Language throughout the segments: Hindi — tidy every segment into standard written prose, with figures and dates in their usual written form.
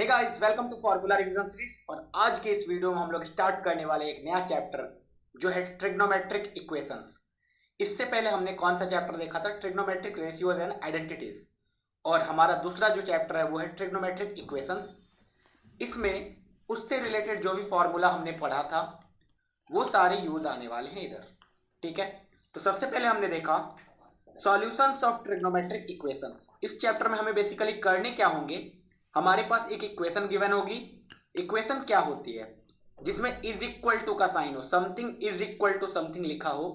Guys, welcome to formula revision series. और आज के इस वीडियो में हम लोग स्टार्ट करने वाले एक नया चैप्टर जो है ट्रिग्नोमेट्रिक इक्वेशंस। इससे पहले हमने कौन सा चैप्टर देखा था? Trigonometric ratios and identities. और हमारा दूसरा जो चैप्टर है वो है ट्रिग्नोमेट्रिक इक्वेशंस। इसमें उससे रिलेटेड जो भी फॉर्मूला हमने पढ़ा था वो सारे यूज आने वाले हैं इधर। ठीक है, तो सबसे पहले हमने देखा सॉल्यूशंस ऑफ ट्रिग्नोमेट्रिक इक्वेशंस। इस चैप्टर में हमें बेसिकली करने क्या होंगे, हमारे पास एक इक्वेशन गिवन होगी। इक्वेशन क्या होती है? जिसमें इज इक्वल टू का साइन हो, something is equal to something लिखा हो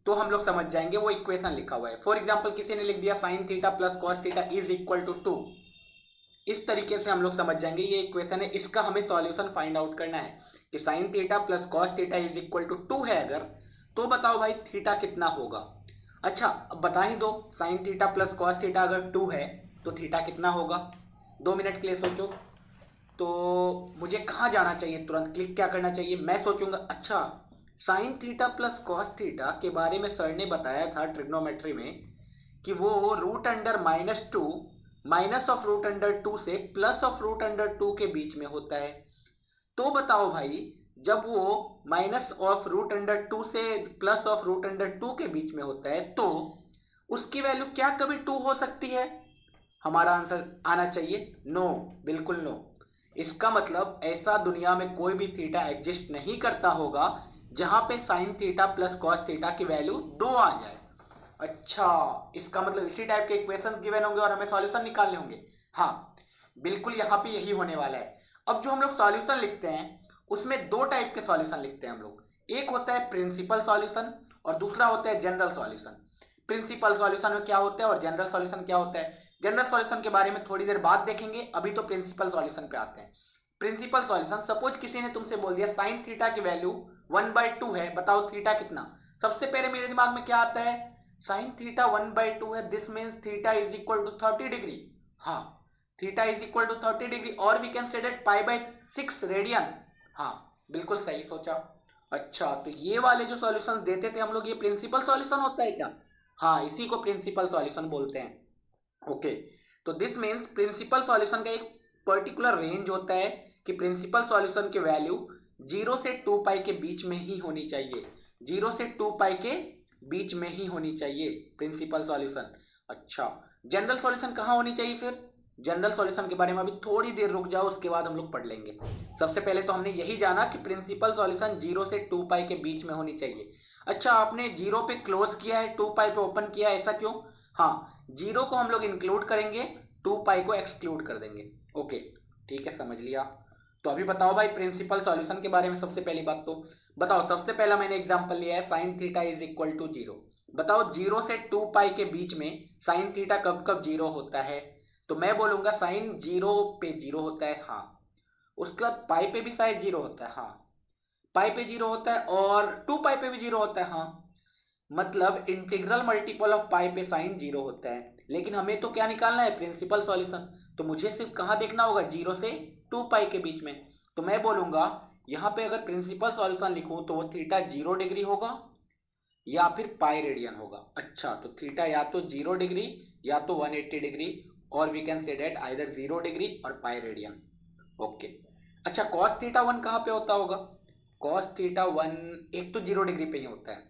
तो हम लोग समझ जाएंगे वो इक्वेशन लिखा हुआ है। फॉर एग्जांपल किसी ने लिख दिया sine theta plus cos theta is equal to 2, इस तरीके से हम लोग समझ जाएंगे ये इक्वेशन है। इसका हमें सॉल्यूशन फाइंड आउट करना है कि sine theta plus cos theta is equal to 2 है अगर, तो बताओ भाई थीटा कितना होगा। अच्छा, अब बता ही दो, sign theta plus cos theta अगर 2 है तो थीटा कितना होगा। 2 मिनट के लिए सोचो। तो मुझे कहाँ जाना चाहिए? तुरंत क्लिक क्या करना चाहिए? मैं सोचूंगा अच्छा sign theta plus cos theta के बारे में सर ने बताया था ट्रिग्नोमेट्री में कि वो root under -2 minus of root under 2 से प्लस ऑफ रूट अंडर 2 के बीच में होता है। तो बताओ भाई, जब वो माइनस ऑफ रूट अंडर 2 से प्लस ऑफ रूट अंडर 2 के बीच में होता है तो उसकी वैल्यू क्या कभी 2 हो सकती है? हमारा आंसर आना चाहिए नो, बिल्कुल नो। इसका मतलब ऐसा दुनिया में कोई भी थीटा एग्जिस्ट नहीं करता होगा जहां पे sign theta plus cos theta की वैल्यू 2 आ जाए। अच्छा, इसका मतलब इसी टाइप के इक्वेशंस गिवन होंगे और हमें सॉल्यूशन निकालने होंगे। हाँ, बिल्कुल यहाँ पे यही होने वाला है। अब जो हम लोग सॉल्यूशन लिखते हैं उसमें दो टाइप के सॉल्यूशन लिखते हैं हम लोग। एक होता है प्रिंसिपल सॉल्यूशन और दूसरा होता है जनरल सॉल्यूशन। प्रिंसिपल सॉल्यूशन में क्या होता है और जनरल सॉल्यूशन क्या होता है, जनरल सॉल्यूशन के बारे में थोड़ी देर बाद देखेंगे। अभी तो प्रिंसिपल सॉल्यूशन पे आते हैं। प्रिंसिपल सॉल्यूशन, सपोज किसी ने तुमसे बोल दिया साइन थीटा की वैल्यू 1/2 है, बताओ थीटा कितना। सबसे पहले मेरे दिमाग में क्या आता है? साइन थीटा 1/2 है, this means theta is equal to 30 degree. हाँ, theta is equal to 30 degree और we can say that π/6 radian. हाँ, बिल्कुल सही सोचा। अच्छा, तो ये वाले जो सॉल्यूशंस देते थे हम लोग, ये प्रिंसिपल सॉल्यूशन होता है क्या? हाँ, इसी को प्रिंसिपल सॉल्यूशन बोलते हैं। ओके, तो दिस मीन्स प्रिंसिपल सॉल्यूशन का एक पर्टिकुलर रेंज होता है कि प्रिंसिपल सॉल्यूशन की वैल्यू 0 से 2π के बीच में ही होनी चाहिए। 0 से 2π के बीच में ही होनी चाहिए प्रिंसिपल सॉल्यूशन। अच्छा, जनरल सॉल्यूशन कहाँ होनी चाहिए फिर? जनरल सॉल्यूशन के बारे में अभी थोड़ी देर रुक जाओ, उसके बाद हम लोग पढ़ लेंगे। सबसे पहले तो हमने यही जाना कि प्रिंसिपल सॉल्यूशन 0 से 2π के बीच में होनी चाहिए। अच्छा, आपने 0 पे क्लोज किया है, 2π पे ओपन किया है, ऐसा क्यों? हाँ, 0 को हम लोग इंक्लूड करेंगे, 2π को एक्सक्लूड कर देंगे। ओके, ठीक है, समझ लिया। तो अभी बताओ भाई प्रिंसिपल सॉल्यूशन के बारे में। सबसे पहली बात तो बताओ, सबसे पहला मैंने एग्जांपल लिया है sine theta is equal to 0। बताओ 0 से 2π के बीच में साइन थीटा कब कब 0 होता है? तो मैं बोलूंगा साइन 0 पे 0 होता है। हाँ, उसके बाद पाई पे भी शायद 0 होता है। हाँ, पाई पे 0 होता है और 2π पे भी 0 होता है। हाँ, मतलब इंटीग्रल मल्टीपल ऑफ पाई पे साइन 0 होता है। लेकिन हमें तो क्या निकालना है? Principal solution. तो मुझे सिर्फ कहाँ देखना होगा? 0 से 2π के बीच में। तो मैं बोलूंगा यहाँ पे अगर प्रिंसिपल सॉल्यूशन लिखूं तो वो थीटा 0 डिग्री होगा या फिर पाई रेडियन होगा। अच्छा, तो थीटा या तो 0 डिग्री या तो 180 डिग्री, और we can say that either 0 degree और पाई रेडियन। ओके, अच्छा कॉस थीटा 1 कहाँ पे होता होगा? कॉस थीटा 1 एक तो 0 डिग्री पे ही होता है,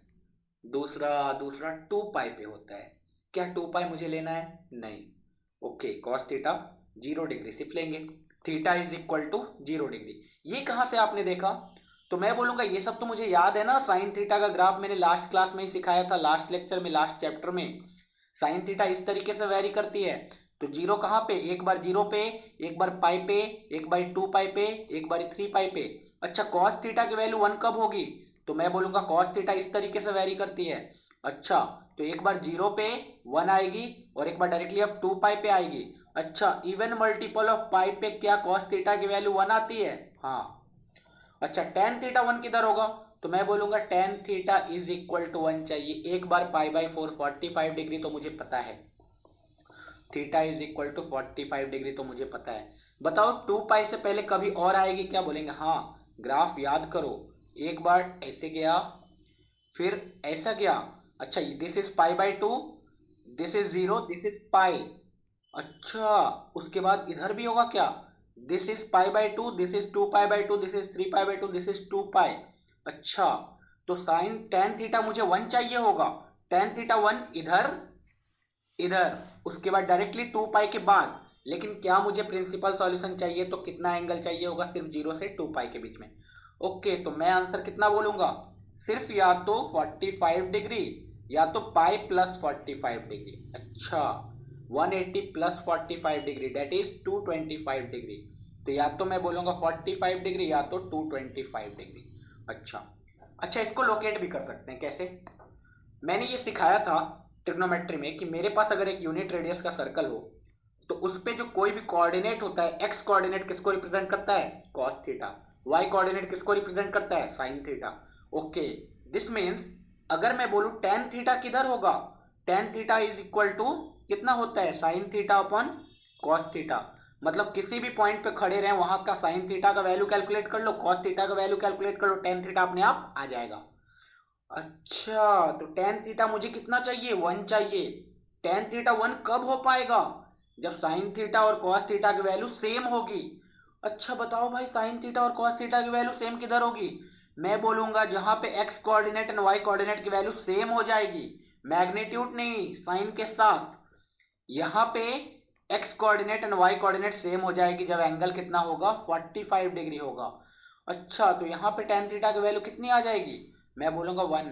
दूसरा दूसरा 2π पे होता है। क्या 2π मुझे लेना है? नहीं। ओके, कॉस थीटा 0 डिग्री सिर्फ लेंगे। Theta is equal to 0 degree, ये कहाँ से आपने देखा? तो मैं बोलूंगा ये सब तो मुझे याद है ना, साइन थीटा का ग्राफ मैंने लास्ट क्लास में ही सिखाया था, लास्ट लेक्चर में, लास्ट चैप्टर में। साइन थीटा इस तरीके से वेरी करती है। तो 0 कहाँ पे? एक बार 0 पे, एक बार पाई पे, एक बार 2π पे, एक बार 3π पे। अच्छा, कॉस थीटा की वैल्यू 1 कब होगी? तो मैं बोलूंगा कॉस थीटा इस तरीके से वेरी करती है। अच्छा, तो एक बार 0 पे 1 आएगी और एक बार डायरेक्टली अब 2π पे आएगी। अच्छा, इवन मल्टीपल ऑफ पाई पे क्या कॉस थीटा की वैल्यू 1 आती है? हाँ। अच्छा, टेन थीटा 1 किधर होगा? तो मैं बोलूंगा tan theta is equal to 1 चाहिए। एक बार π/4 45 डिग्री तो मुझे पता है, theta is equal to 45 degree तो मुझे पता है। बताओ 2π से पहले कभी और आएगी क्या? बोलेंगे हाँ। ग्राफ याद करो, एक बार ऐसे गया, फिर ऐसा गया। अच्छा, this is π/2, this is 0, this is pi. अच्छा, उसके बाद इधर भी होगा क्या? This is pi by two, this is 2 pi by two, this is 3 pi by two, this is 2 pi. अच्छा, तो साइन टेन थीटा मुझे 1 चाहिए होगा, टेन थीटा 1 इधर इधर, उसके बाद डायरेक्टली 2 पाई के बाद। लेकिन क्या मुझे प्रिंसिपल सॉल्यूशन चाहिए तो कितना एंगल चाहिए होगा, सिर्फ 0 से 2 पाई के बीच में। ओके, तो मैं आंसर कितना बोलूंगा, सिर्फ या तो 45 डिग्री या तो पाई प्लस 45 डिग्री। अच्छा, 180 plus 45 degree that is 225 degree. तो या तो मैं बोलूंगा 45 डिग्री या तो 225 डिग्री। अच्छा अच्छा, इसको लोकेट भी कर सकते हैं कैसे, मैंने ये सिखाया था ट्रिग्नोमेट्री में कि मेरे पास अगर एक यूनिट रेडियस का सर्कल हो तो उस पे जो कोई भी कोऑर्डिनेट होता है, एक्स कोऑर्डिनेट किसको रिप्रेजेंट करता है, कॉस थीटा, वाई कोऑर्डिनेट किसको रिप्रेजेंट करता है, sine theta. Okay, this means अगर मैं बोलूं टेन थीटा किधर होगा, tan theta is equal to कितना होता है, sine theta upon cos theta. मतलब किसी भी पॉइंट पे खड़े रहे वहां का साइन थीटा का वैल्यू कैलकुलेट कर लो, कॉस थीटा का वैल्यू कैलकुलेट कर लो, टेन थीटा अपने आप आ जाएगा। अच्छा, तो टेन थीटा मुझे कितना चाहिए, 1 चाहिए। टेन थीटा 1 कब हो पाएगा, जब साइन थीटा और कॉस थीटा की वैल्यू सेम होगी। अच्छा बताओ भाई, साइन थीटा और कॉस थीटा की वैल्यू सेम किधर होगी, मैं बोलूंगा जहां पे X coordinate and Y coordinate की वैल्यू सेम हो जाएगी, मैग्नीट्यूड नहीं साइन के साथ। यहां पे X coordinate and Y coordinate same हो जाएगी जब एंगल कितना होगा, 45 डिग्री होगा। अच्छा, तो यहाँ पे टेन थीटा की वैल्यू कितनी आ जाएगी, मैं बोलूंगा 1।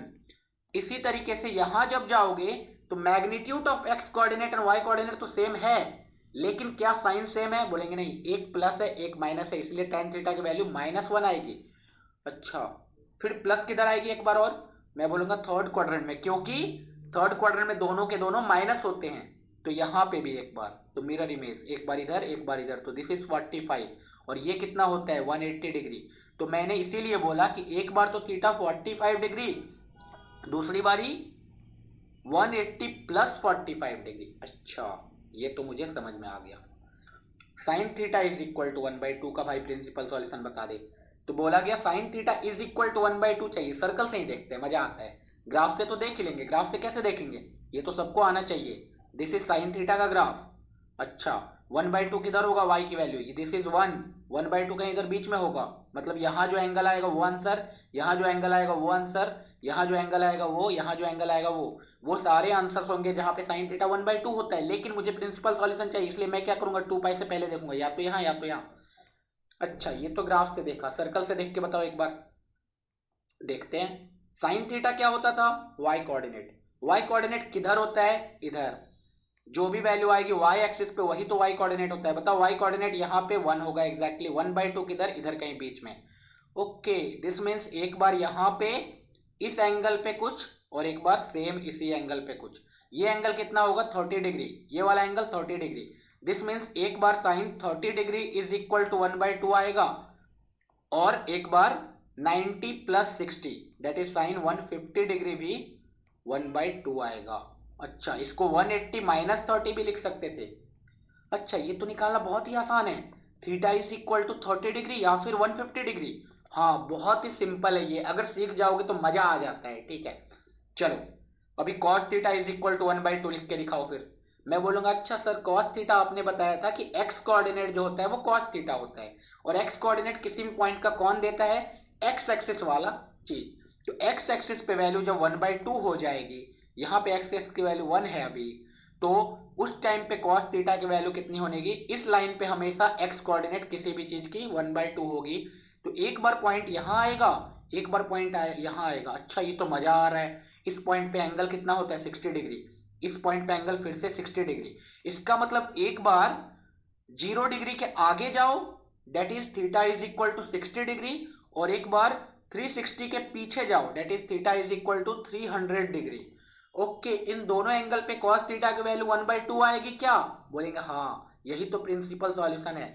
इसी तरीके से यहां जब जाओगे तो magnitude of X coordinate and Y coordinate तो सेम है, लेकिन क्या साइन सेम है, बोलेंगे नहीं, एक प्लस है एक माइनस है, इसलिए टेन थीटा की वैल्यू -1 आएगी। अच्छा, फिर प्लस किधर आएगी एक बार और, मैं बोलूंगा थर्ड क्वाड्रेंट में, क्योंकि थर्ड क्वाड्रेंट में दोनों के दोनों माइनस होते हैं। तो यहाँ पे भी एक बार, तो मिरर इमेज, एक बार इधर एक बार इधर, तो दिस इज 45 और ये कितना होता है 180 डिग्री। तो मैंने इसीलिए बोला कि एक बार तो थीटा 45 डिग्री, दूसरी बारी 180 प्लस 45 डिग्री। अच्छा, ये तो मुझे समझ में आ गया। Sine theta is equal to 1/2 का भाई प्रिंसिपल सॉल्यूशन बता दे, तो बोला गया sine theta is equal to 1/2 चाहिए। सर्कल से ही देखते हैं, मजा आता है, ग्राफ से तो देख ही लेंगे, ग्राफ से कैसे देखेंगे, ये तो सबको आना चाहिए। दिस इज साइन थीटा का ग्राफ। अच्छा, 1/2 किधर होगा, y की वैल्यू, दिस इज 1/2 कहीं इधर बीच में होगा, मतलब यहाँ जो एंगल आएगा वो आंसर, यहाँ जो एंगल आएगा वो आंसर, यहाँ जो एंगल आएगा वो, यहाँ जो एंगल आएगा वो सारे आंसर्स होंगे जहाँ पे साइन थीटा 1/2 होता है। लेकिन मुझे प्रिंसिपल सॉल्यूशन चाहिए, इसलिए मैं क्या करूंगा, 2 पाई से पहले देखूंगा, या तो यहाँ या तो यहाँ। अच्छा, ये तो ग्राफ से देखा, सर्कल से देख के बताओ एक बार, देखते हैं। साइन थीटा क्या होता था, वाई कोऑर्डिनेट, वाई कोऑर्डिनेट किधर होता है, इधर, जो भी वैल्यू आएगी वाई एक्सिस पे वही तो वाई कोऑर्डिनेट होता है। बताओ, वाई कोऑर्डिनेट यहाँ पे 1 होगा, एग्जैक्टली 1/2 किधर, इधर कहीं बीच में। ओके, दिस मीन्स एक बार यहाँ पे इस एंगल पे कुछ और एक बार सेम इसी एंगल पे कुछ। ये एंगल कितना होगा, 30 डिग्री, ये वाला एंगल 30 डिग्री। दिस मीन्स एक बार sine 30 degree is equal to 1/2 आएगा, और एक बार 90 plus 60 that is sine 150 degree भी 1/2 आएगा। अच्छा, इसको 180 माइनस 30 भी लिख सकते थे। अच्छा, ये तो निकालना बहुत ही आसान है, theta is equal to 30 degree या फिर 150 डिग्री। हाँ, बहुत ही सिंपल है ये, अगर सीख जाओगे तो मजा आ जाता है। ठीक है, चलो अभी cos theta is equal to 1/2 लिख के दिखाओ। फिर मैं बोलूंगा अच्छा सर, cos थीटा आपने बताया था कि x कोऑर्डिनेट जो होता है वो cos थीटा होता है, और x कोऑर्डिनेट किसी भी पॉइंट का कौन देता है, x एक्सिस वाला चीज। तो x एक्सिस पे वैल्यू जब 1/2 हो जाएगी, यहाँ पे x एक्सिस की वैल्यू 1 है अभी, तो उस टाइम पे cos थीटा की वैल्यू कितनी होगी, इस लाइन पे हमेशा x कोऑर्डिनेट किसी भी चीज की 1/2 होगी। तो एक बार पॉइंट यहाँ आएगा, एक बार पॉइंट यहाँ आएगा। अच्छा, ये तो मजा आ रहा है, इस पॉइंट पे एंगल कितना होता है 60 डिग्री, इस पॉइंट पे एंगल फिर से 60 डिग्री। इसका मतलब एक बार 0 डिग्री के आगे जाओ that is theta is equal to 60 degree, और एक बार 360 के पीछे जाओ that is theta is equal to 300 degree. Okay, इन दोनों एंगल पे cos थीटा की वैल्यू 1/2 आएगी क्या, बोलेंगे हाँ, यही तो प्रिंसिपल सॉल्यूशन है।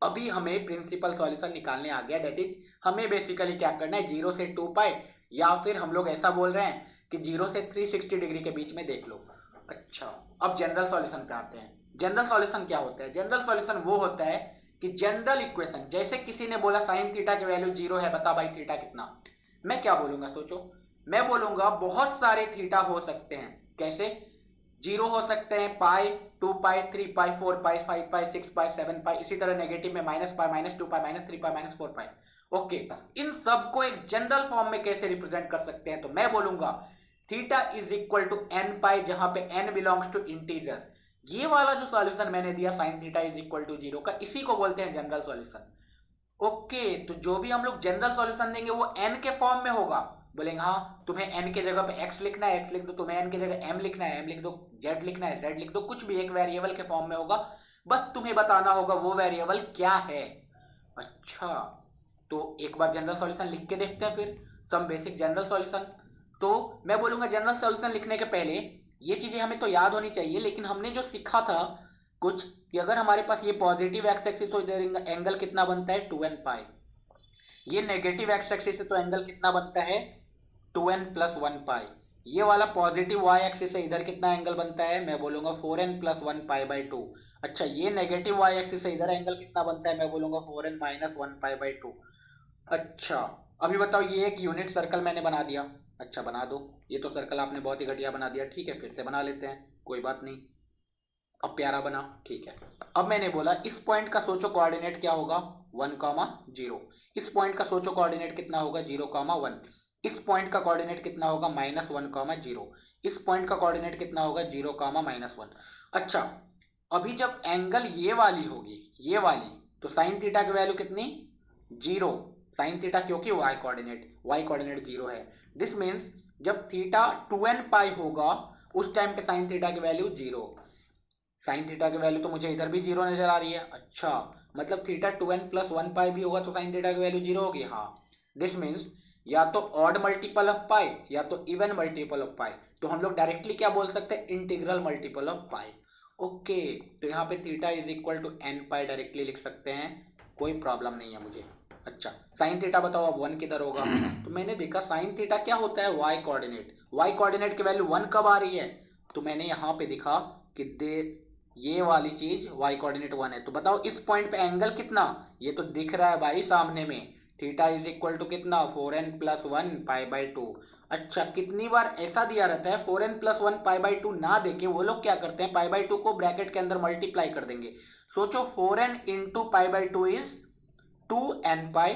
अभी हमें प्रिंसिपल सॉल्यूशन निकालने आ गया, दैट इज हमें बेसिकली क्या करना है, 0 से 2 पाई, या फिर हम लोग ऐसा बोल रहे हैं कि 0 से 360 डिग्री के बीच में देख लो। अच्छा, अब जनरल सॉल्यूशन पे आते हैं। जनरल सॉल्यूशन क्या होता है, जनरल सॉल्यूशन वो होता है कि जनरल इक्वेशन, जैसे किसी ने बोला साइन थीटा की वैल्यू 0 है, बता भाई थीटा कितना, मैं क्या बोलूंगा सोचो, मैं बोलूंगा बहुत सारे थीटा हो सकते हैं। कैसे, जीरो हो सकते हैं पाई, 2 पाई, 3 पाई, 4 पाई, 5 पाई, 6 पाई, 7 पाई, इसी तरह नेगेटिव में माइनस पाई, -2 पाई, -3 पाई, -4 पाई। ओके, इन सबको एक जनरल फॉर्म में कैसे रिप्रेजेंट कर सकते हैं? तो मैं बोलूंगा theta is equal to N pi, जहां पे एन बिलोंग्स टू इंटीजर। ये वाला जो सॉल्यूशन मैंने दिया sine theta is equal to 0 का, इसी को बोलते हैं जनरल सॉल्यूशन। ओके, तो जो भी हम लोग जनरल सॉल्यूशन देंगे वो एन के फॉर्म में होगा। बोलेंगे हाँ तुम्हें एन के जगह पे एक्स लिखना है, एक्स लिख दो, तुम्हें एन के जगह एम लिखना है, एम लिख दो, जेड लिखना है, जेड लिख दो, कुछ भी एक वेरिएबल के फॉर्म में होगा। बस तुम्हें बताना होगा वो वेरिएबल क्या है। अच्छा, तो एक बार जनरल सॉल्यूशन लिख के देखते हैं फिर, सम बेसिक जनरल सॉल्यूशन। तो मैं बोलूंगा जनरल सॉल्यूशन लिखने के पहले ये चीजें हमें तो याद होनी चाहिए, लेकिन हमने जो सीखा था कुछ कि अगर हमारे पास ये पॉजिटिव एक्स एक्सिस हो, इधर एंगल कितना बनता है 2n पाई, ये नेगेटिव एक्स एक्सिस है तो एंगल कितना बनता है 2n प्लस 1 पाई, ये वाला पॉजिटिव वाई एक्सिस है, इधर कितना एंगल बनता है, मैं बोलूंगा 4n प्लस 1 पाई बाई 2। अच्छा, ये नेगेटिव वाई एक्सिस है, इधर एंगल कितना बनता है, मैं बोलूंगा 4n माइनस 1 पाई बाई 2। अच्छा, अभी बताओ ये एक यूनिट सर्कल मैंने बना दिया। अच्छा बना दो, ये तो सर्कल आपने बहुत ही घटिया बना दिया, ठीक है फिर से बना लेते हैं, कोई बात नहीं। अब प्यारा बना, ठीक है। अब मैंने बोला इस पॉइंट का सोचो कोऑर्डिनेट क्या होगा 1, 0। इस पॉइंट का सोचो कोऑर्डिनेट कितना होगा 0, 1। इस पॉइंट का कोऑर्डिनेट कितना होगा -1, 0। इस पॉइंट का कोऑर्डिनेट कितना होगा 0, -1। अच्छा, अभी जब एंगल ये वाली होगी, ये वाली, तो साइन थीटा की वैल्यू कितनी 0। साइन थीटा क्योंकि वाई कोऑर्डिनेट 0 है। दिस मीन्स जब थीटा 2n पाई होगा उस टाइम पे साइन थीटा की वैल्यू 0। साइन थीटा की वैल्यू तो मुझे इधर भी 0 नजर आ रही है। अच्छा, मतलब थीटा 2n प्लस 1 पाई भी होगा तो साइन थीटा की वैल्यू 0 होगी। हाँ, दिस मीन्स या तो ऑड मल्टीपल ऑफ पाई या तो इवन मल्टीपल ऑफ पाई। तो हम लोग डायरेक्टली क्या बोल सकते हैं, integral multiple of pi. Okay, तो यहाँ पे theta is equal to N pi directly लिख सकते हैं, कोई प्रॉब्लम नहीं है मुझे। अच्छा, साइन थीटा बताओ अब 1 किधर होगा? तो मैंने देखा साइन थीटा क्या होता है, वाई कोऑर्डिनेट। वाई कोऑर्डिनेट की वैल्यू 1 कब आ रही है? तो मैंने यहाँ पे दिखा कि ये वाली चीज वाई कोऑर्डिनेट 1 है। तो बताओ इस पॉइंट पे एंगल कितना, ये तो दिख रहा है भाई सामने में, थीटा इज इक्वल टू कितना 4n प्लस 1 पाई बाई 2। अच्छा, कितनी बार ऐसा दिया रहता है 4n प्लस 1 पाई बाई 2 ना देके वो लोग क्या करते हैं, पाई बाई 2 को ब्रैकेट के अंदर मल्टीप्लाई कर देंगे। सोचो 4n into pi by 2 is 2n pi,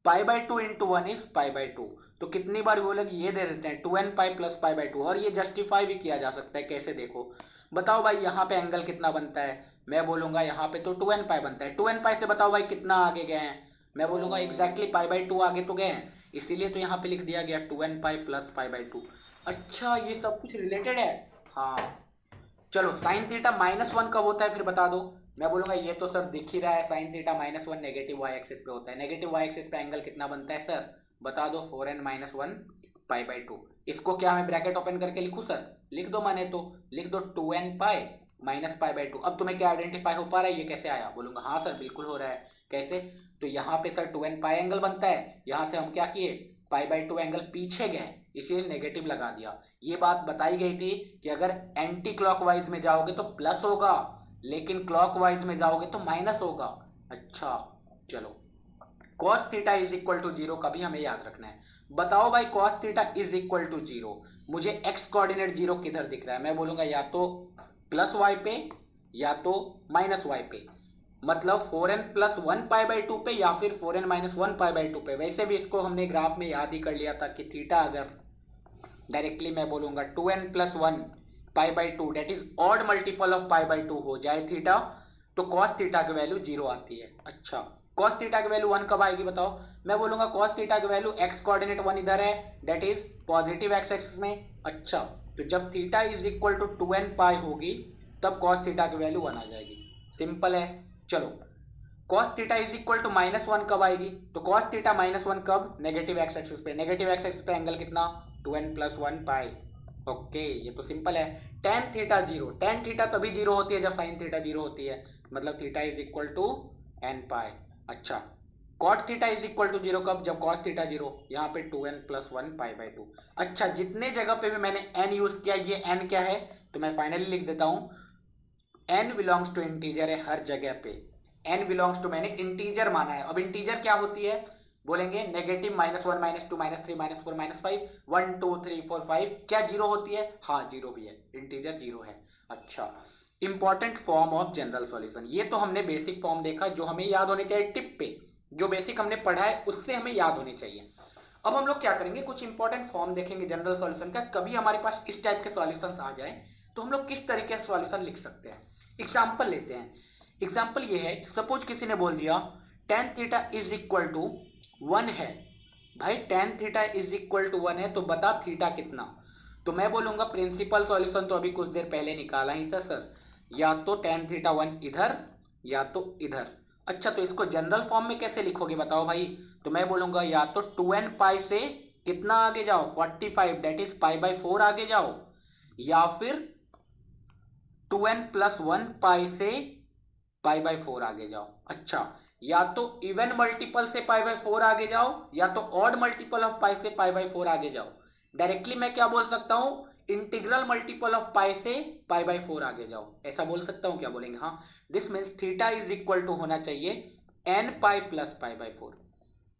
pi by 2 into 1 is pi by 2। तो कितनी बार वो लोग ये दे देते हैं 2n pi plus pi by 2, और ये जस्टिफाई भी किया जा सकता है। कैसे देखो, बताओ भाई यहाँ पे एंगल कितना बनता है, मैं बोलूंगा यहाँ पे तो 2n पाई बनता है। 2n पाई से बताओ भाई कितना आगे गए हैं, मैं बोलूंगा एग्जैक्टली पाई बाई 2 आगे तो गए हैं, इसीलिए तो यहाँ पे लिख दिया गया 2n pi plus pi by 2। अच्छा, ये सब कुछ रिलेटेड है। हाँ, चलो साइन थीटा -1 कब होता है फिर बता दो? मैं बोलूंगा ये तो सर दिख ही रहा है, sine theta -1 negative Y axis पे होता है। नेगेटिव वाई एक्सिस पे एंगल कितना बनता है सर, बता दो 4n माइनस 1 पाई बाई 2। इसको क्या मैं ब्रैकेट ओपन करके लिखूं सर? लिख दो, माने तो लिख दो 2n pi minus pi by 2। अब तुम्हें क्या आइडेंटिफाई हो पा रहा है ये कैसे आया? बोलूंगा हाँ सर बिल्कुल हो रहा है। कैसे? तो यहाँ पे सर 2n पाई एंगल बनता है, यहाँ से हम क्या किए, पाई बाई 2 एंगल पीछे गए, इसलिए नेगेटिव लगा दिया। ये बात बताई गई थी कि अगर एंटी क्लॉकवाइज में जाओगे तो प्लस होगा, लेकिन क्लॉकवाइज में जाओगे तो माइनस होगा। अच्छा चलो, cos theta is equal to 0 का भी हमें याद रखना है। बताओ भाई cos theta is equal to 0, मुझे x कोऑर्डिनेट 0 किधर दिख रहा है? मैं बोलूंगा या तो प्लस y पे या तो माइनस y पे, मतलब 4n प्लस 1 पाई बाई 2 पे या फिर 4n माइनस 1 पाई बाई 2 पे। वैसे भी इसको हमने ग्राफ में याद ही कर लिया था कि थीटा अगर डायरेक्टली मैं बोलूंगा 2n plus 1 pi by 2 that is odd multiple of pi by 2 हो जाए थीटा, तो cos थीटा की वैल्यू 0 आती है। अच्छा, cos थीटा की वैल्यू 1 कब आएगी बताओ? मैं बोलूंगा cos थीटा की वैल्यू x कोऑर्डिनेट 1 इधर है, that is positive x axis में। अच्छा, तो जब theta is equal to 2n pi होगी तब cos थीटा की वैल्यू 1 आ जाएगी। सिंपल है। चलो, cos theta is equal to -1 कब आएगी? तो cos थीटा -1 कब? नेगेटिव x एक्सिस पे। नेगेटिव x एक्सिस पे एंगल कितना 2n प्लस 1 पाई। ओके, ये तो सिंपल है। tan थीटा 0, tan थीटा तभी 0 होती है जब sin थीटा 0 होती है, मतलब theta is equal to n pi. अच्छा, cot theta is equal to 0 कब? जब cos थीटा 0, यहाँ पे 2n प्लस 1 पाई बाई 2। अच्छा, जितने जगह पे भी मैंने n यूज किया, ये n क्या है तो मैं फाइनली लिख देता हूँ, n बिलोंग्स टू इंटीजर है हर जगह पे। n बिलोंग्स टू मैंने इंटीजर माना है। अब इंटीजर क्या होती है? बोलेंगे नेगेटिव -1 -2 -3 -4 -5 1 2 3 4 5 क्या जीरो होती है? हाँ जीरो भी है, इंटीजर जीरो है। अच्छा, important form of general solution, ये तो हमने बेसिक फॉर्म देखा जो हमें याद होने चाहिए टिप पे, जो बेसिक हमने पढ़ा है उससे हमें याद होने चाहिए। अब हम लोग क्या करेंगे, कुछ इंपॉर्टेंट फॉर्म देखेंगे जनरल सॉल्यूशन का। कभी हमारे पास इस टाइप के सॉल्यूशंस आ जाए तो हम लोग किस तरीके से सॉल्यूशन लिख सकते हैं। एग्जाम्पल लेते हैं। एग्जाम्पल ये है, सपोज किसी ने बोल दिया tan theta is equal to 1 है। भाई tan theta is equal to 1 है तो बता थीटा कितना। तो मैं बोलूंगा प्रिंसिपल सॉल्यूशन तो अभी कुछ देर पहले निकाला ही था सर, या तो tan थीटा 1 इधर या तो इधर। अच्छा, तो इसको जनरल फॉर्म में कैसे लिखोगे बताओ भाई। तो मैं बोलूंगा या तो 2n पाई से कितना आगे जाओ 45 दैट इज π/4 आगे जाओ, या फिर 2n + 1 पाई से π/4 आगे जाओ। अच्छा, या तो इवन मल्टीपल से π/4 आगे जाओ या तो ऑड मल्टीपल ऑफ पाई से π/4 आगे जाओ। डायरेक्टली मैं क्या बोल सकता हूं, इंटीग्रल मल्टीपल ऑफ पाई से π/4 आगे जाओ, ऐसा बोल सकता हूं क्या? बोलेंगे हाँ। This means theta is equal to होना चाहिए n पाई प्लस π/4।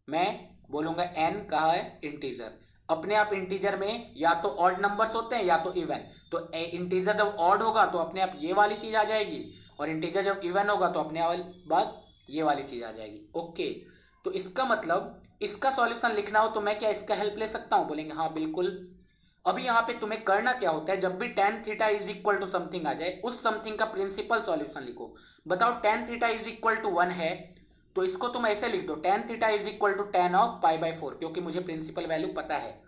मैं बोलूंगा n कहा है इंटीजर, अपने आप इंटीजर में या तो ऑड नंबर्स होते हैं या तो इवन। तो इंटीजर जब ऑड होगा तो अपने आप ये वाली चीज आ जाएगी, और इंटीजर जब इवन होगा तो अपने बाद ये वाली चीज आ जाएगी। ओके, तो इसका मतलब इसका सॉल्यूशन लिखना हो तो मैं क्या इसका हेल्प ले सकता हूं? बोलेंगे हाँ बिल्कुल। अभी यहाँ पे तुम्हें करना क्या होता है, जब भी tan theta is equal to something आ जाए उस समथिंग का प्रिंसिपल सॉल्यूशन लिखो। बताओ tan theta is equal to 1 है तो इसको तुम ऐसे लिख दो tan theta is equal to tan of π/4, क्योंकि मुझे प्रिंसिपल वैल्यू पता है।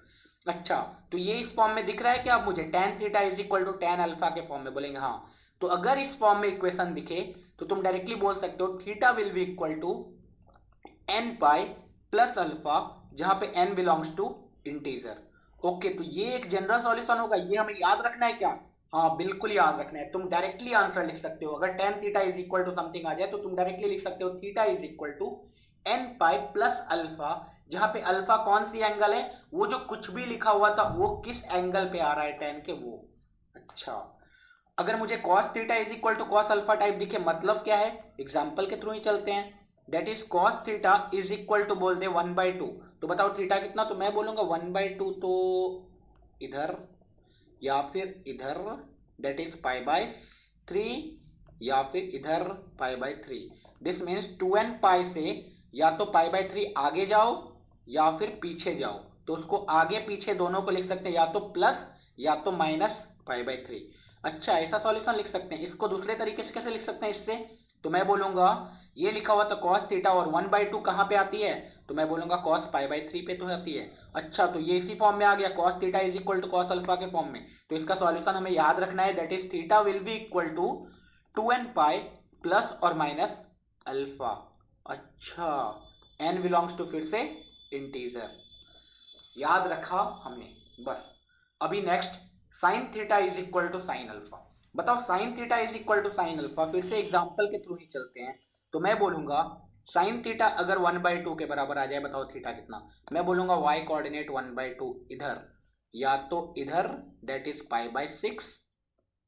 अच्छा, तो ये इस फॉर्म में दिख रहा है क्या अब मुझे, tan theta is equal to tan alpha के फॉर्म में? बोलेंगे हाँ। तो अगर इस फॉर्म में इक्वेशन दिखे तो तुम डायरेक्टली बोल सकते हो theta will be equal to n pi plus alpha, जहां पे n belongs to integer. Okay, तो ये एक जनरल सॉल्यूशन होगा, ये हमें याद रखना है क्या? हाँ बिल्कुल याद रखना है। तुम डायरेक्टली आंसर लिख सकते हो, अगर tan theta is equal to something आ जाए तो तुम डायरेक्टली लिख सकते हो theta is equal to n pi plus alpha, जहां पे अल्फा कौन सी एंगल है, वो जो कुछ भी लिखा हुआ था वो किस एंगल पे आ रहा है tan के, वो। अच्छा, अगर मुझे cos theta is equal to cos alpha type दिखे, मतलब क्या है, एग्जांपल के थ्रू ही चलते हैं। That is cos theta is equal to बोल दे 1/2। तो बताओ थीटा कितना, तो मैं बोलूंगा 1/2 तो इधर या फिर इधर, दैट इज π/3, या फिर इधर π/3। दिस मीन्स 2n पाई से या तो π/3 आगे जाओ या फिर पीछे जाओ, तो उसको आगे पीछे दोनों को लिख सकते हैं, या तो प्लस या तो माइनस π/3। अच्छा, ऐसा सॉल्यूशन लिख सकते हैं। इसको दूसरे तरीके से कैसे लिख सकते हैं इससे, तो मैं बोलूंगा ये लिखा हुआ था cos थीटा और 1/2 कहाँ पे आती है, तो मैं बोलूंगा cos π/3 पे तो आती है। अच्छा, तो ये इसी फॉर्म में आ गया cos theta is equal to cos alpha के फॉर्म में। तो इसका सॉल्यूशन हमें याद रखना है, that is theta will be equal to 2n pi plus और माइनस अल्फा। अच्छा, n बिलोंग्स टू फिर से इंटीजर, याद रखा हमने बस। अभी next sine theta is equal to sine alpha. बताओ sine theta is equal to sine alpha, फिर से एग्जांपल के थ्रू ही चलते हैं। तो मैं बोलूंगा साइन थीटा अगर 1/2 के बराबर आ जाए, बताओ थीटा कितना। मैं बोलूंगा y कोऑर्डिनेट 1/2 इधर या तो इधर, दैट इज π/6,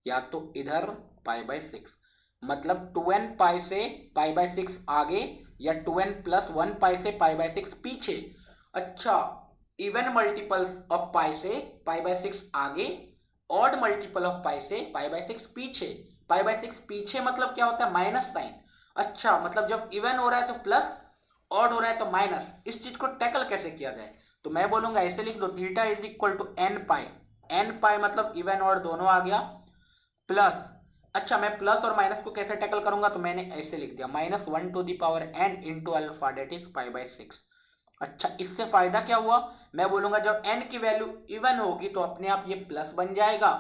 या तो इधर π/6। मतलब 2n पाई से π/6 आगे या 2n + 1 पाई से π/6 पीछे। अच्छा, इवन मल्टीपल्स ऑफ पाई से π/6 आगे, ऑड मल्टीपल ऑफ पाई से π/6 पीछे। π/6 पीछे मतलब क्या होता है, माइनस साइन। अच्छा, मतलब जब इवन हो रहा है तो प्लस, ऑड हो रहा है तो माइनस। इस चीज को टैकल कैसे किया जाए, तो मैं बोलूंगा ऐसे लिख दो theta is equal to n pi. n pi मतलब इवन ऑड दोनों आ गया, प्लस। अच्छा, मैं प्लस और माइनस को कैसे टैकल करूंगा, तो मैंने ऐसे लिख दिया -1 to the power n into alpha that is π/6। अच्छा, इससे फायदा क्या हुआ, मैं बोलूंगा जब n की वैल्यू इवन होगी तो अपने आप ये प्लस बन जाएगा,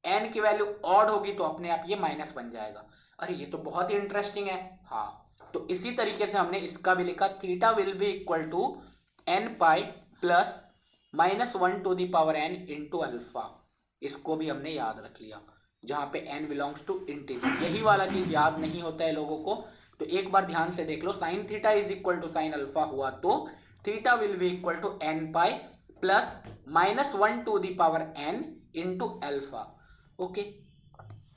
n की वैल्यू ऑड होगी तो अपने आप ये माइनस बन जाएगा। अरे ये तो बहुत ही इंटरेस्टिंग है। हाँ, तो इसी तरीके से हमने इसका भी लिखा theta will be equal to n pi plus -1 to the power n into alpha. इसको भी हमने याद रख लिया, जहां पे n बिलोंग्स टू इंटीजर। यही वाला चीज याद नहीं होता है लोगों को, तो एक बार ध्यान से देख लो। Sine theta is equal to sine alpha हुआ तो theta will be equal to n pi plus -1 to the power n into alpha. Okay,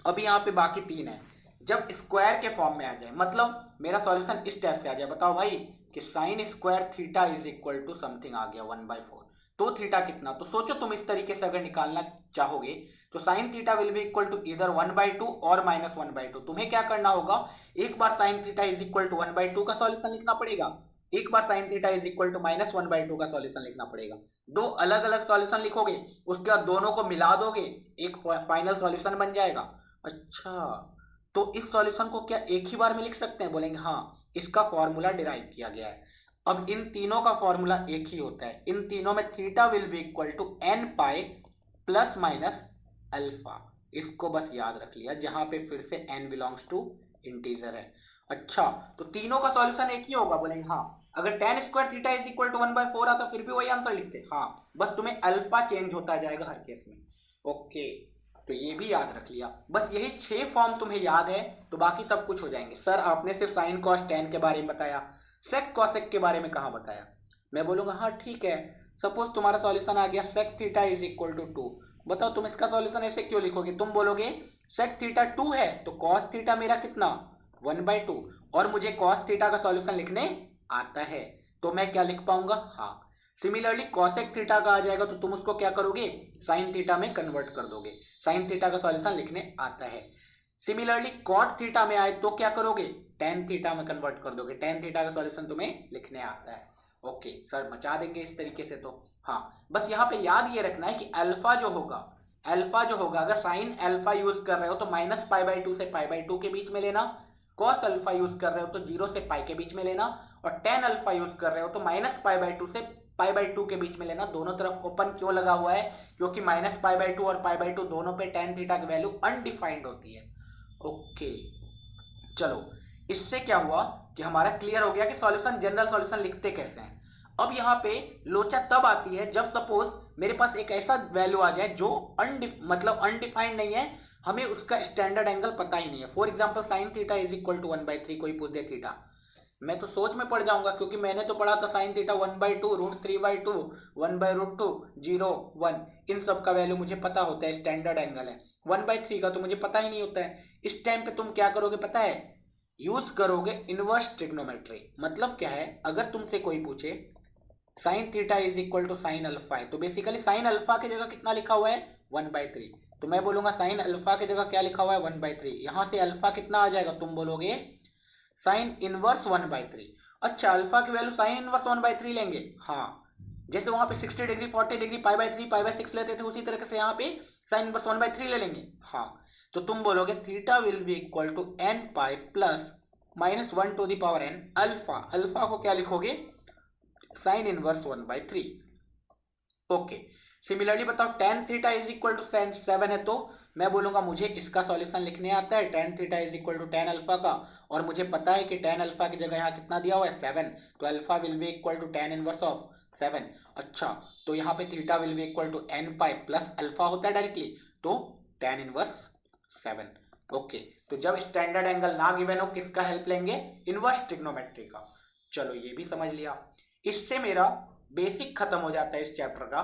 अभी यहाँ पे बाकी तीन है। जब स्क्वायर के फॉर्म में आ जाए, मतलब मेरा सॉल्यूशन इस टाइप से आ जाए, बताओ भाई कि sine square theta is equal to something आ गया 1/4। तो थीटा कितना, तो सोचो तुम इस तरीके से अगर निकालना चाहोगे तो sine theta will be equal to इधर 1/2 और -1/2। तुम्हें क्या करना होगा, एक बार sine theta is equal to 1/2 का सॉल्यूशन लिखना पड़ेगा, एक बार sine theta is equal to -1/2 का सॉल्यूशन लिखना पड़ेगा। दो अलग अलग सॉल्यूशन लिखोगे, उसके बाद दोनों को मिला दोगे, एक फाइनल सॉल्यूशन बन जाएगा। अच्छा, तो इस सॉल्यूशन को क्या एक ही बार में लिख सकते हैं, बोलेंगे हाँ, इसका फॉर्मूला डिराइव किया गया है। अब इन तीनों का फॉर्मूला एक ही होता है, इन तीनों में theta will be equal to n pi plus minus alpha. इसको बस याद रख लिया, जहां पे फिर से n बिलोंग्स टू इंटीजर है। अच्छा, तो तीनों का सॉल्यूशन एक ही होगा, बोलेंगे हाँ। अगर tan square theta is equal to 1/4 आता फिर भी वही आंसर लिखते, हाँ, बस तुम्हें अल्फा चेंज होता जाएगा हर केस में। ओके, तो ये भी याद रख लिया। बस यही 6 फॉर्म तुम्हें याद है तो बाकी सब कुछ हो जाएंगे। सर आपने सिर्फ साइन कॉस टेन के बारे में बताया, सेक कॉसेक के बारे में कहाँ बताया। मैं बोलूंगा हाँ ठीक है, सपोज तुम्हारा सॉल्यूशन आ गया sec theta is equal to 2। बताओ तुम इसका सॉल्यूशन ऐसे क्यों लिखोगे, तुम बोलोगे सेक थीटा 2 है तो कॉस थीटा मेरा कितना 1/2, और मुझे कॉस थीटा का सॉल्यूशन लिखने आता है, तो मैं क्या लिख पाऊंगा, हाँ। सिमिलरली कॉसेक थीटा का आ जाएगा तो तुम उसको क्या करोगे, साइन थीटा में कन्वर्ट कर दोगे, साइन थीटा का सॉल्यूशन लिखने आता है। सिमिलरली कॉट थीटा में आए तो क्या करोगे, टेन थीटा में कन्वर्ट कर दोगे, टेन थीटा का सॉल्यूशन तुम्हें लिखने आता है। ओके सर, मचा देंगे इस तरीके से। तो हाँ, बस यहाँ पे याद ये रखना है कि अल्फा जो होगा, अल्फा जो होगा, अगर साइन अल्फा यूज कर रहे हो तो -π/2 से π/2 के बीच में लेना, कॉस अल्फा यूज कर रहे हो तो 0 से पाई के बीच में लेना, और टेन अल्फा यूज कर रहे हो तो -π/2 से π/2 के बीच में लेना। दोनों तरफ ओपन क्यों लगा हुआ है, क्योंकि -π/2 और π/2 दोनों पे टेन थीटा की वैल्यू अनडिफाइंड होती है। ओके चलो, इससे क्या हुआ कि हमारा क्लियर हो गया कि सॉल्यूशन, जनरल सॉल्यूशन लिखते कैसे हैं। अब यहाँ पे लोचा तब आती है जब सपोज मेरे पास एक ऐसा वैल्यू आ जाए जो मतलब अनडिफाइंड नहीं है, हमें उसका स्टैंडर्ड एंगल पता ही नहीं है। For example sine theta is equal to 1/3 कोई पूछ दे थीटा, मैं तो सोच में पड़ जाऊंगा, क्योंकि मैंने तो पढ़ा था साइन थीटा 1/2 √3/2 1/√2 0 1, इन सब का वैल्यू मुझे पता होता है, स्टैंडर्ड एंगल है। 1/3 का तो मुझे पता ही नहीं होता है। इस टाइम पे तुम क्या करोगे पता है, यूज करोगे इनवर्स ट्रिग्नोमेट्री। मतलब क्या है, अगर तुमसे कोई पूछे sine theta is equal to sine alpha है, तो बेसिकली साइन अल्फा की जगह कितना लिखा हुआ है 1/3, तो मैं बोलूंगा साइन अल्फा की जगह क्या लिखा हुआ है 1/3। यहां से अल्फा कितना आ जाएगा, तुम बोलोगे साइन इनवर्स 1/3। अच्छा, अल्फा की वैल्यू साइन इनवर्स 1/3 लेंगे, हाँ, जैसे वहां पे 60 डिग्री 40 डिग्री π/3 π/6 लेते थे, उसी तरीके से यहाँ पे साइन इनवर्स 1/3 ले लेंगे, हाँ। तो तुम बोलोगे theta will be equal to n pi plus -1 to the power n alpha. Alpha को क्या लिखोगे, साइन इनवर्स 1/3। ओके, सिमिलरली बताओ tan theta is equal to 7 है, तो मैं बोलूंगा मुझे इसका सॉल्यूशन लिखने आता है, tan theta is equal to tan alpha का, और मुझे पता है कि टेन अल्फा की जगह यहाँ कितना दिया हुआ है 7, तो alpha will be equal to tan inverse of 7। अच्छा, तो यहाँ पे theta will be equal to n pi plus alpha होता है डायरेक्टली, तो टेन इनवर्स 7। ओके, तो जब स्टैंडर्ड एंगल ना गिवन हो किसका हेल्प लेंगे, इनवर्स ट्रिग्नोमेट्री का। चलो ये भी समझ लिया, इससे मेरा बेसिक खत्म हो जाता है इस चैप्टर का।